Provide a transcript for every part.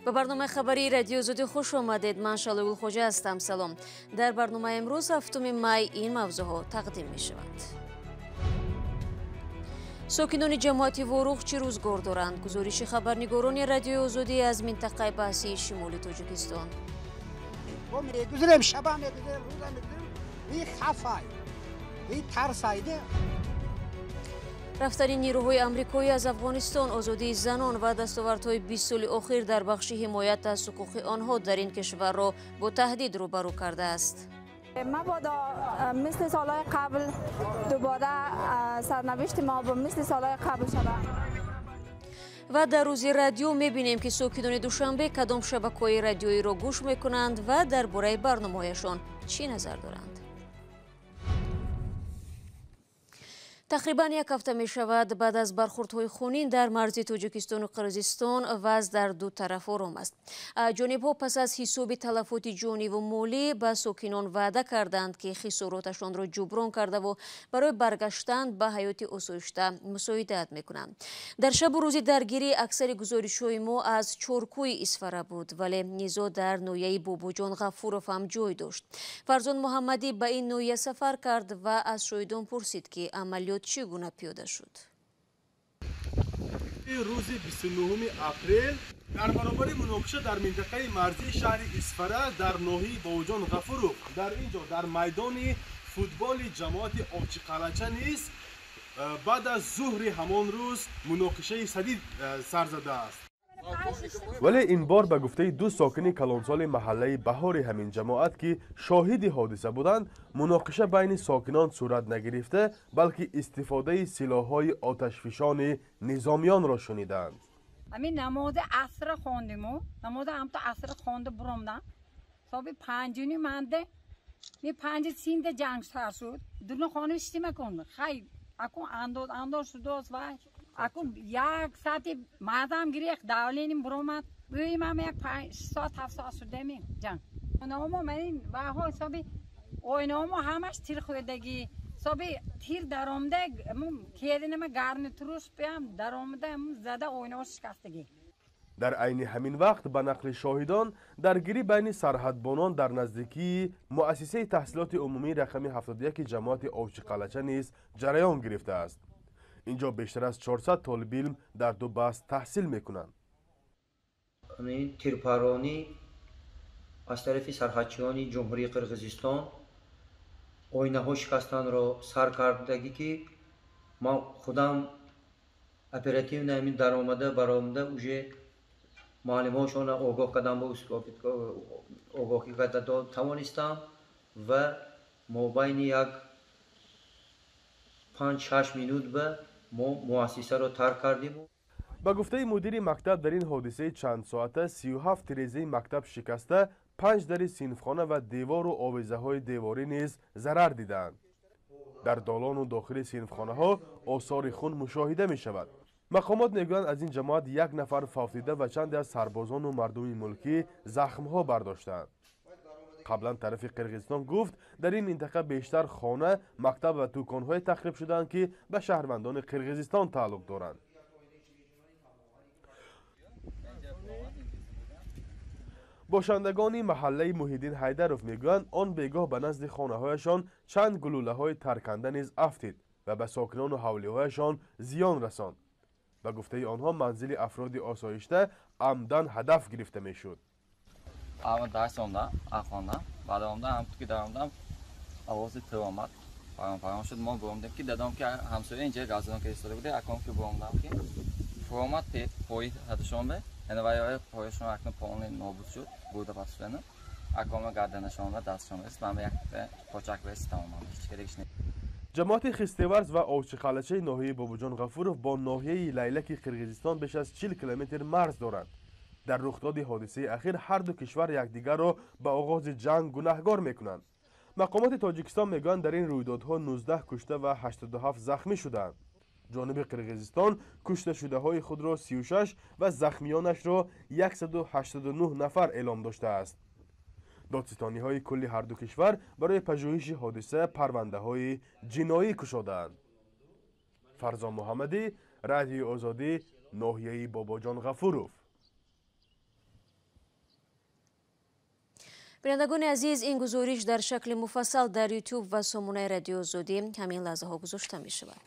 به برنامه خبری رادیو آزادی خوش آمدید. من شالو الخوجه هستم. سلام. در برنامه امروز هفتم می این موضوع تقدیم می شود. ساکنان جماعت وروخ چه روزگار دارند؟ گزارش خبرنگاران رادیو آزادی از منطقه بحثی شمالی تاجیکستان. میگذاریم شب میگذاریم روز میگذاریم این خفای این ترسایده. رفتن نیروهای آمریکایی از افغانستان، آزادی زنان و دستاوردهای 20 سال اخیر در بخش حمایت از حقوق آنها در این کشور را با تهدید روبرو کرده است. مبادا مثل سالهای قبل دوباره سرنوشت ما با مثل سالهای قبل شود. و در روز رادیو میبینیم که ساکنان دوشنبه کدام شبکه‌های رادیویی را گوش میکنند و درباره برنامه‌هایشان چی نظر دارند. تقریبا یک هفته می شود بعد از برخوردهای خونین در مرز تاجیکستان و قرقیزستان وضع در دو طرف آرام است. جانب‌ها پس از حساب تلفات جانی و مالی به ساکنان وعده کردند که خساراتشان را جبران کرده و برای برگشتن به حیات آسایشته مساعدت میکنند. در شب و روز درگیری اکثر گزارش‌های ما از چارکوی اسفره بود، ولی نیزا در ناحیه باباجان غفورов هم جای داشت. فرزان محمدی به این ناحیه سفر کرد و از شاهدان پرسید که عملیات چگونه پیاده شد. روز 29 اپریل در برابر مناقشه در منطقه مرزی شهر اسفره در ناحیه باباجان غفورov در اینجا در میدان فوتبال جماعت آبچی قلعچه نیز بعد از ظهر همان روز مناقشه شدید سر زده است. ولی این بار به گفته دو ساکن کلانسال محله بهار همین جماعت که شاهد حادثه بودند، مناقشه بین ساکنان صورت نگرفته بلکه استفاده سلاح‌های آتشفشان نظامیان را شنیدند. همین نماز عصر خواندیم و نماز هم تا عصر خوانده برامدم صبح 5 منده می 5 سینده جنگ سر شد دونه خانه اشتیمه کن خیلی اکو انداز شده است و اکو یک ساعت مردم گریخت دولینیم برامد بویم هم یک 5 ساعت 7 ساعت شده می جنگ نامو من و ها صبح اوینامو همش تیر خودگی صبح تیر درآمده کیدنم گارنیتروش پیام درآمده زده اویناش شکستگی. در عین همین وقت به نقل شاهدان درگیری بین سرحدبانان در نزدیکی مؤسسه تحصیلات عمومی رقم 71 جماعت آبچی قلعچه نیز جریان گرفته است. اینجا بیشتر از 400 طالب علم در دو بست تحصیل میکنند. این تیرپرانی از طرف سرحدچیان جمهوری قرقیزستان آینه ها شکستن را سر کردگی که ما خودم اپراتیو نمید در آمده برآمده اوجه معلم هاشون آگاه کردم با آگاهی کرده توانستم و ما بین یک 5-6 منوت به ما مؤسسه را ترک کردیم. با گفته مدیر مکتب در این حادثه چند ساعته 37 تیریزه مکتب شکسته، 5 در صنفخانه و دیوار و آویزه های دیواری نیز ضرر دیدند. در دالان و داخل صنفخانه ها آثار خون مشاهده می شود. مقامات میگویند از این جماعت 1 نفر فوت دیده و چند از سربازان و مردم ملکی زخم ها برداشتند. قبلا طرف قرقیزستان گفت در این منطقه بیشتر خانه، مکتب و دکان های تخریب شدند که به شهروندان قرقیزستان تعلق دارند. باشندگان محله محیدین حیدروف میگویند آن بیگاه به نزد خانه هایشان چند گلوله های ترکنده نیز افتید و به ساکنان و حوله هایشان زیان رساند. به گفته آنها منزل افراد آسایشته عمدن هدف گرفته میشد. اول درس خوندم، بعد هم که درآمدم آواز تو آمد. پیام شد ما گفتیم که دادم که همسایه اینجا گازدان که استفاده بوده اکام که گفتم که فرمت پای هدشون به انوای پایشون اکنون پایین نابود شد بوده پسونه اکام گردنشون و دستشون است من یک پاچک بس تمام هیچ نه. جماعت خستیورز و آبچی قلعچه ناحیه باباجان غفورov با ناحیه لیلک قرقیزستان بیش از 40 کیلومتر مرز دارند. در رخداد حادثه اخیر هر دو کشور یکدیگر را به آغاز جنگ گناهکار میکنند. مقامات تاجیکستان میگویند در این رویدادها 19 کشته و 87 زخمی شدند. جانب قرقیزستان کشته شده های خود را 36 و زخمیانش را 189 نفر اعلام داشته است. دادستانی های کلی هر دو کشور برای پژوهش حادثه پرونده های جنایی گشوده‌اند. فرزان محمدی، رادیو آزادی، ناحیه باباجان غفورov. بینندگان عزیز، این گزارش در شکل مفصل در یوتیوب و سامانه رادیو آزادی همین لحظه ها گذاشته می شود.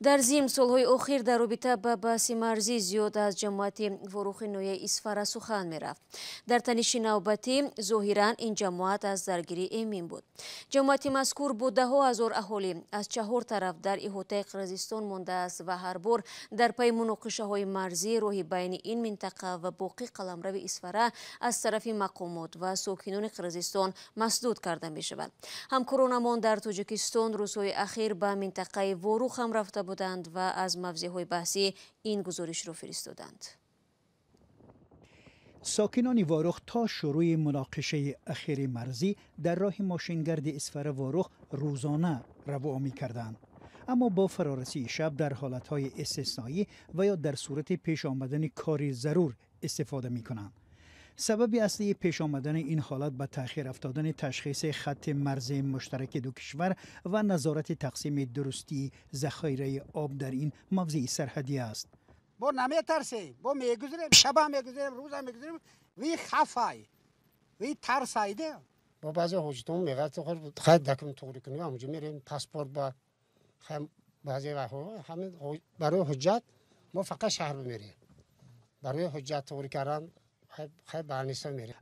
در ضمن سالهای اخیر در رابطه با بحث مرزی زیاد از جماعت فروخ نویه اسفره سخن می رفت. در تنش نوبتی ظاهرا این جماعت از درگیری ایمن بود. جماعت مذکور با ده ها هزار اهالی از 4 طرف در احاطه قرقیزستان مانده است و هر بار در پی مناقشه های مرزی راه بین این منطقه و باقی قلمرو اسفره از طرف مقامات و ساکنان قرقیزستان مسدود کرده می شود. همکارانمان در تاجیکستان روزهای اخیر به منطقه وروخ هم رفته بودند و از موضوعهای بحثی این گزارش را فرستادند. ساکنان واروخ تا شروع مناقشه اخیر مرزی در راه ماشینگرد اسفره واروخ روزانه روا می کردند. اما با فرارسی شب در حالتهای استثنایی و یا در صورت پیش آمدن کاری ضرور استفاده می کنند. سبب اصلی پیش آمدن این حالت به تأخیر افتادن تشخیص خط مرز مشترک دو کشور و نظارت تقسیم درستی ذخایر آب در این موضع سرحدی است. با نمیترسیم، با میگذاریم، شب هم میگذاریم، روز هم میگذاریم، وی خفای، وی ترسایده. با بعضی حجتون میگه خیلی دکم توری کنیم، همونجا میریم پاسپورت با بعضی وقتا همین برای حجت ما فقط شهر میریم. برای حجت توری کردن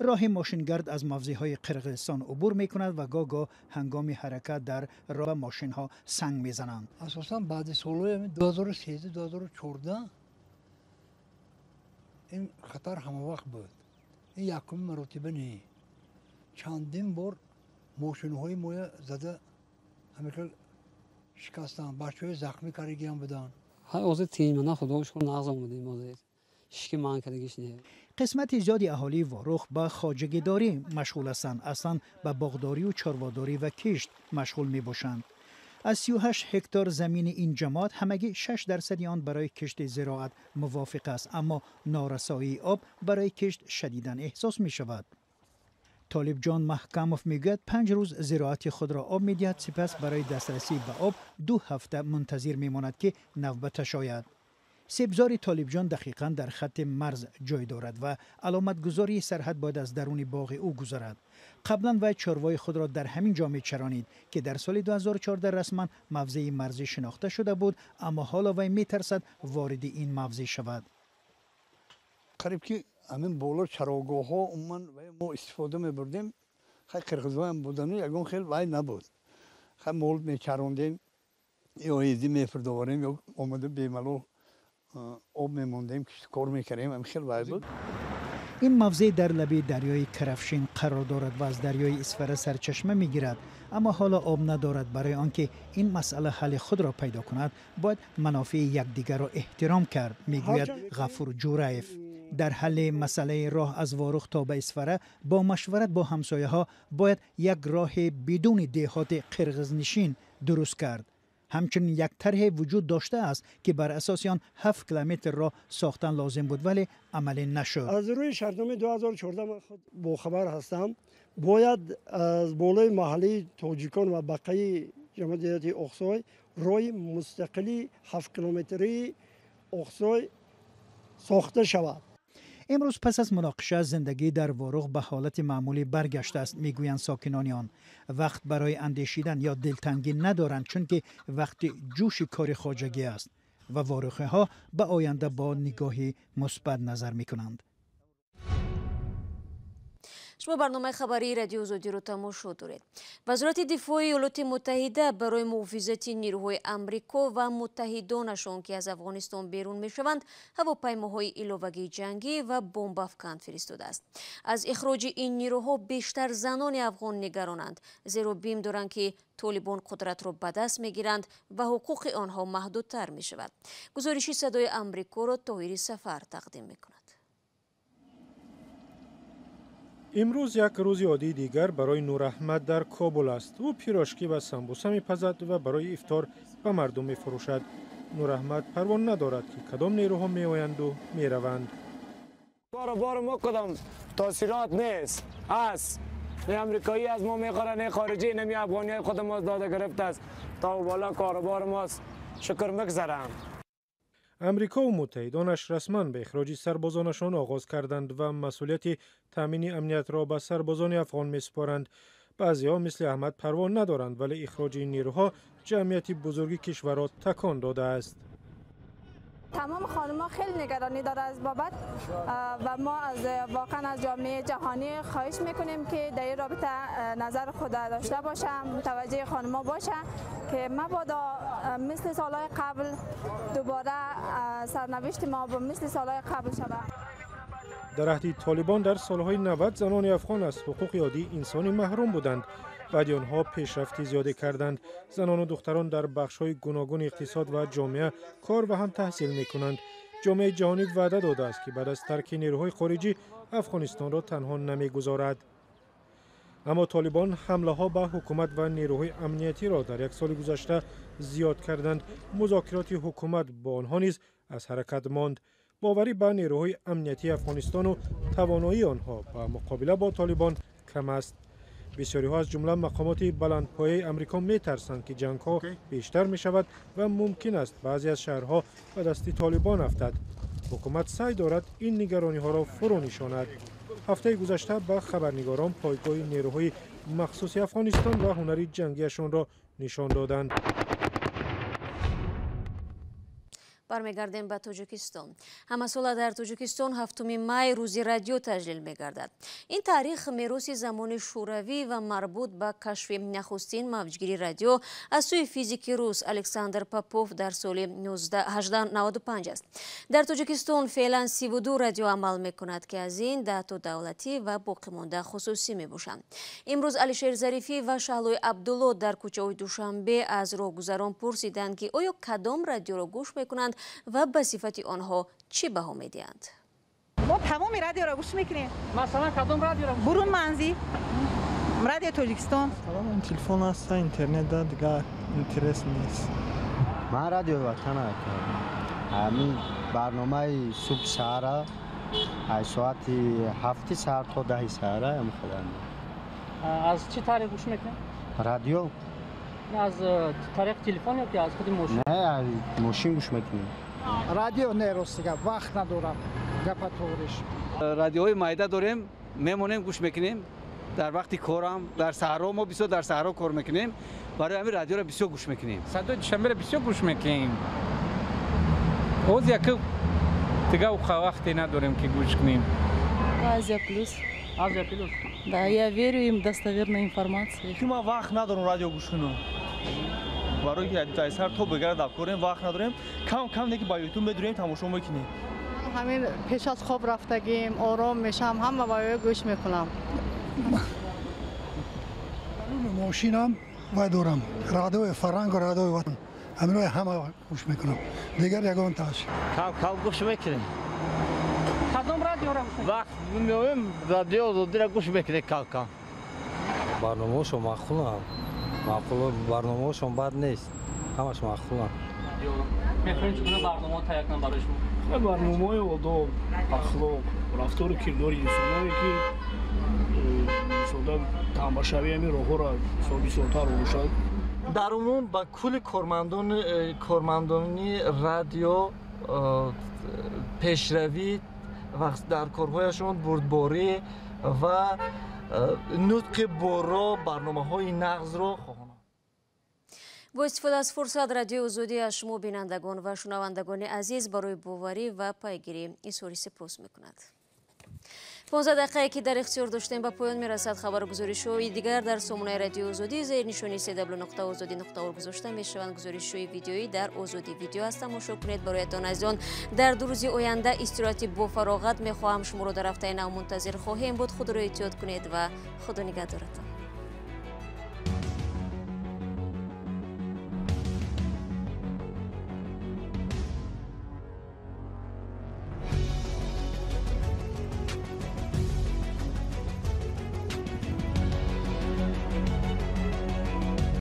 راه ماشینگرد از موضعهای قرقیزستان عبور می کند و گاه هنگام حرکت در راه ماشین ها سنگ می زنند. اساساً بعد سالهای 2013-2014 این خطر همه وقت بود. این یکم مرتبه نه. چندین بار ماشین های ما زده همیشه شکستن. بچه‌های زخمی کارگی هم بودن. های اوضاع تیمنا خدا شکر نقض آمدیم موضوع. شکی مان کردگیش نه. قسمت زیادی اهالی واروخ به خواجگیداری مشغول هستند. اصلا به باغداری و چارواداری و کشت مشغول می باشند. از 38 هکتار زمین این جماعت همگی 6% آن برای کشت زراعت موافق است، اما نارسایی آب برای کشت شدیداً احساس می شود. طالب جان محکموف میگوید 5 روز زراعت خود را آب میدهد، سپس برای دسترسی به آب 2 هفته منتظر میماند که نوبتش آید. سبزار طالب جان دقیقاً در خط مرز جای دارد و علامت گذاری سرحد باید از درون باغ او گذرد. قبلا وی چاروای خود را در همین جا میچرانید که در سال 2014 رسما موضع مرزی شناخته شده بود، اما حالا وی میترسد وارد این موضع شود. قریب که همین بالا چراگاه ها ما استفاده میبردیم، خیلی قرقیزوان هم بودن و یکون خیلی وی نبود. خیلی مولد میچراندیم یا ایزی میفردواریم یا آمده بیملو آب میموندیم که کار میکردیم، هم خیلی وی بود. این موضع در لبه دریای کرفشین قرار دارد و از دریای اسفره سرچشمه میگیرد، اما حالا آب ندارد. برای آنکه این مسئله حل خود را پیدا کند باید منافع یکدیگر را احترام کرد، میگوید غفور جورایف. در حل مسئله راه از واروخ تا به اسفره با مشورت با همسایه ها باید یک راه بدون دهات قرقیزنشین درست کرد. همچنین یک طرح وجود داشته است که بر اساس آن 7 کیلومتر راه ساختن لازم بود ولی عملی نشد. از روی شرطنامه 2014 من خود با خبر هستم، باید از بالای محله تاجیکان و بقیه جمعیت اقصای راه مستقلی 7 کیلومتری اقصای ساخته شود. امروز پس از مناقشه زندگی در واروخ به حالت معمولی برگشته است، میگویند ساکنان آن. وقت برای اندیشیدن یا دلتنگی ندارند، چون که وقت جوش کار خواجگی است و واروخه ها به آینده با نگاهی مثبت نظر میکنند. شما برنامه خبری رادیو آزادی رو تماشا دارید. وزارت دفاع ایالات متحده برای محافظت نیروهای آمریکا و متحدانشان که از افغانستان بیرون میشوند هواپیماهای ایلاوگی جنگی و بمب افکن فرستاده است. از اخراج این نیروها بیشتر زنان افغان نگرانند، زیرا بیم دارند که طالبان قدرت را به دست میگیرند و حقوق آنها محدودتر می شود. گزارشی صدای آمریکا را طاهری سفر تقدیم میکند. امروز یک روز عادی دیگر برای نور احمد در کابل است. او پیراشکی و سمبوسه میپزد و برای افطار به مردم میفروشد. نور احمد پروا ندارد که کدام نیروها میآیند و میروند. بار ما کدام تاثیرات نیست. نه امریکایی از ما میخوره، نه خارجی، نه افغانی خود ما داده گرفته است. تا بالا کاروبار ماست، شکر میگذرم. امریکا و متحدانش رسما به اخراج سربازانشان آغاز کردند و مسئولیت تامین امنیت را به سربازان افغان میسپارند. بعضی‌ها مثل احمد پروان ندارند، ولی اخراج این نیروها جمعیت بزرگی کشور را تکان داده است. تمام خانم‌ها خیلی نگرانی داره از بابت و ما واقعا از جامعه جهانی خواهش میکنیم که در این رابطه نظر خود داشته باشه، متوجه خانم‌ها باشه که مبادا مثل سالهای قبل دوباره سرنوشت ما با مثل سالهای قبل شود. در عهد طالبان در سالهای 90 زنان افغان از حقوق عادی انسانی محروم بودند. بعد آنها پیشرفتی زیاده کردند. زنان و دختران در بخش‌های گوناگون اقتصاد و جامعه کار و هم تحصیل می‌کنند. جامعه جهانی وعده داده است که بعد از ترک نیروهای خارجی افغانستان را تنها نمی‌گذارد. اما طالبان حمله‌ها به حکومت و نیروهای امنیتی را در یک سال گذشته زیاد کردند. مذاکرات حکومت با آنها نیز از حرکت ماند. باوری به نیروهای امنیتی افغانستان و توانایی آنها با مقابله با طالبان کم است. بسیاری‌ها از جمله مقامات بلندپایه امریکا می‌ترسند که جنگ‌ها بیشتر می‌شود و ممکن است بعضی از شهرها به دست طالبان افتد. حکومت سعی دارد این نگرانی‌ها را فرو نشاند. هفته گذشته به خبرنگاران پایگاه نیروهای مخصوص افغانستان و هنری جنگیشان را نشان دادند. برمیگردیم به تاجیکستان. همه ساله در تاجیکستان 7 می روزی رادیو تجلیل می‌گردد. این تاریخ میراث زمان شوروی و مربوط به کشف نخستین موجگیری رادیو از سوی فیزیک روس الکساندر پاپوف در سال 1895 است. در تاجیکستان فعلا 32 رادیو عمل می‌کند که از این 10 تا دولتی و باقی مانده خصوصی میباشند. امروز علیشیر ظریفی و شهلوی عبدالله در کوچه‌های دوشنبه از راهگذران پرسیدند که آیا کدام رادیو را گوش می‌کنند و به صفت آنها چی بها میدهند؟ ما تمام رادیو را گوش میکنیم. مثلا کدام رادیو را؟ برون منزی رادیو تاجیکستان. تمام تلفن است، اینترنت دیگه اینترس نیست. من رادیو وطن همین برنامه صبح ساعت از ساعت 7 ساعت تا 10 ساعت هم خودم. از چه طریق گوش میکنید؟ رادیو. از طریق تلفن یا از خود ماشین؟ نه، از ماشین گوش میکنیم. رادیو نیروست دیگه، وقت ندارم گپ تورش. رادیوهای مایده داریم، میمونیم گوش میکنیم. در وقتی کارم در صحرا ما بسیار در صحرا کار میکنیم، برای همین رادیو را بسیار گوش میکنیم. صدای دوشنبه را بسیار گوش میکنیم. اوز یک دیگه وقتی نداریم که گوش کنیم. Азия плюс. Азия плюс. Да, я верю им достоверной информации. که ما وقت ندارم رادیو گوش کنم. برای که تا سر تو بگردم کاریم وقت نداریم. کم دیگه با یوتیوب می‌دونیم تماشا می‌کنیم. همین پیش از خواب رفتگیم آرام میشم همه با گوش میکنم. ماشینم و دارم رادیو فرنگ و رادیو وطن همین همه گوش میکنم. دیگر یگان تاش. کم گوش میکنیم. کدام رادیو را گوش؟ وقت می‌مونیم رادیو رو دیگر گوش میکنیم کم. برنامه‌شون معقوله. معقوله برنامه‌شون بد نیست. همش معقوله. می‌خوایم چگونه برنامه تهیه کنیم برای شما؟ برنامه‌های آداب، اخلاق، رفتار و کردار انسان‌هایی که مثلا تماشاوی همین راه‌ها را بسیارتر روشن. در عموم با کل کارمندانی رادیو پیشروی و در کارهایشان بردباری و نطق برا برنامه‌های نغز را خواهند. با استفاده از فرصت رادیو آزادی از شما بینندگان و شنوندگان عزیز برای باوری و پیگیری ایثاری سپاس می‌کند. 15 دقیقه که در اختیار داشتیم به پایان میرسد. خبرگزاری‌های دیگر در سامانه رادیو آزادی زیر نشانی www.azadi.org گذاشته میشوند. گزارش‌های ویدیویی در آزادی ویدیو است. تماشا کنید. برایتان از آن در 2 روز آینده استراحت با فراغت می‌خواهم. شما را در هفته نو منتظر خواهیم بود. خود را احتیاط کنید و خدا نگهدارتان.